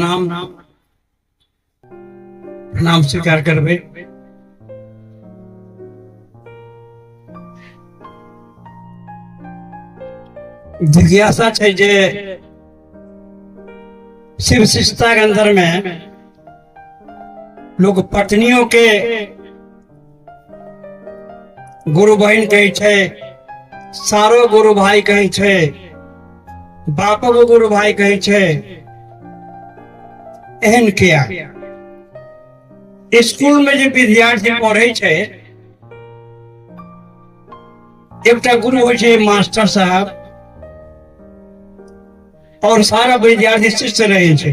प्रणाम प्रणाम स्वीकार करबे। जिज्ञासा है जे शिव शिष्टता के अंदर में लोग पत्नियों के गुरु बहन कहे छे, सारो गुरु भाई कहे छे, बापो को गुरु भाई कहे छे। एहन किया स्कूल में जो विद्यार्थी पढ़े छे, एकटा गुरु हो छे मास्टर साहब और सारा विद्यार्थी शिष्य रहे छे।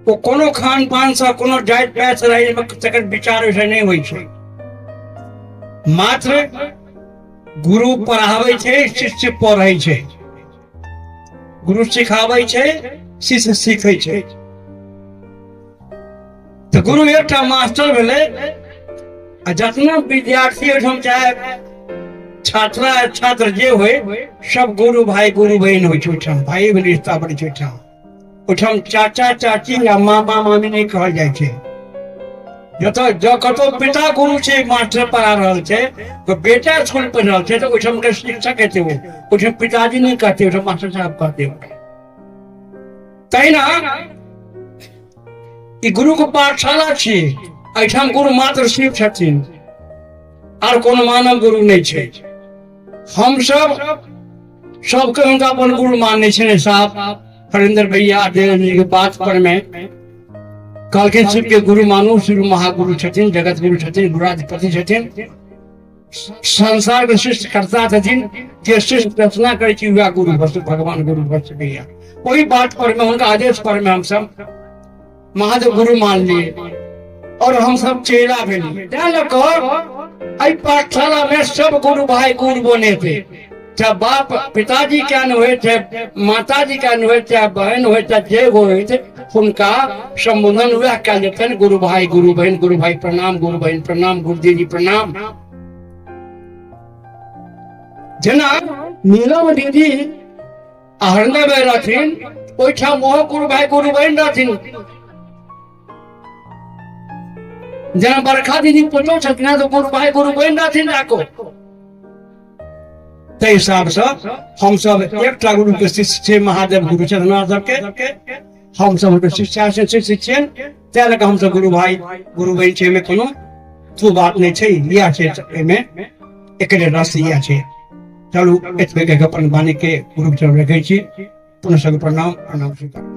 वो कोनो खान पान से कोनो जात पात से रहे तकर विचार वैसे नहीं होई छे। मात्र गुरु पढ़ावे छे, शिष्य पढ़े छे। गुरु सिखावे छे, शिष्य सीखे छे। तो गुरु एकटा मास्टर भेले आ जतना विद्यार्थी हम चाहे छात्रा छात्र जे होय सब गुरु भाई गुरु बहन होय छै। भाई बहन रिश्ता बड़ी छै। ओठम चाचा चाची या मामा मामी नहीं कहल जाय छै। जो कतो पिता गुरु छै, मास्टर पढ़ा रहल छै, तो बेटा स्कूल पढ़ रहल छै, तो ओठम के शिक्षक कहते हो, ओठम पिताजी नहीं कहते, ओठम मास्टर साहब कहते हो। तहिना ई गुरु को पाठशाला छी। एठाम गुरु मात्र शिव छथिन और कोनो मानव गुरु नहीं छै। हम सबके उनका अपन गुरु मानने छे। साहब हरिंदर भैया के बात पर में कल के शिव के गुरु मानो, शिव महागुरु छथिन, जगत गुरु छथिन, गुरुधिपति छथिन, संसार के सृष्टि करता छथिन। जे सृष्टि रचना करे छी वह गुरु वस्तु भगवान गुरु वस्तु भैया। वही बात पर में उनका आदेश पर में हम सब महादेव गुरु मान लिए और हम सब चेला भेली। पाठशाला में सब गुरु भाई गुरु बने थे। चाहे बाप पिताजी क्या न हुए थे, माता जी क्या न हुए, चाहे बहन हुए, चाहे जे हुए थे, उनका संबोधन हुआ क्या लेते हैं गुरु भाई प्रणाम, गुरु बहन प्रणाम, गुरुदेव जी प्रणाम। जना नीलम दीदी हरने में रहथिन, ओइठा मोह गुरु भाई गुरु बहन रहथिन। जना बरखा दीदी पूछो छथिन तो गुरु भाई गुरु बहन रहथिन जाको। ते हिसाब से हम सब एकटा गुरु के शिष्य छे, महादेव गुरु छथिन महादेव के। हम सब के शिष्य छियन, तें लके हम सब गुरु भाई गुरु बहन छे में कोनो तू बात नहीं छे। लिया छे एमे एकरे रस लिया छे। चलू एतबे के अपन वाणी के गुरु चरण रखे छी। पुनः सब प्रणाम स्वीकार।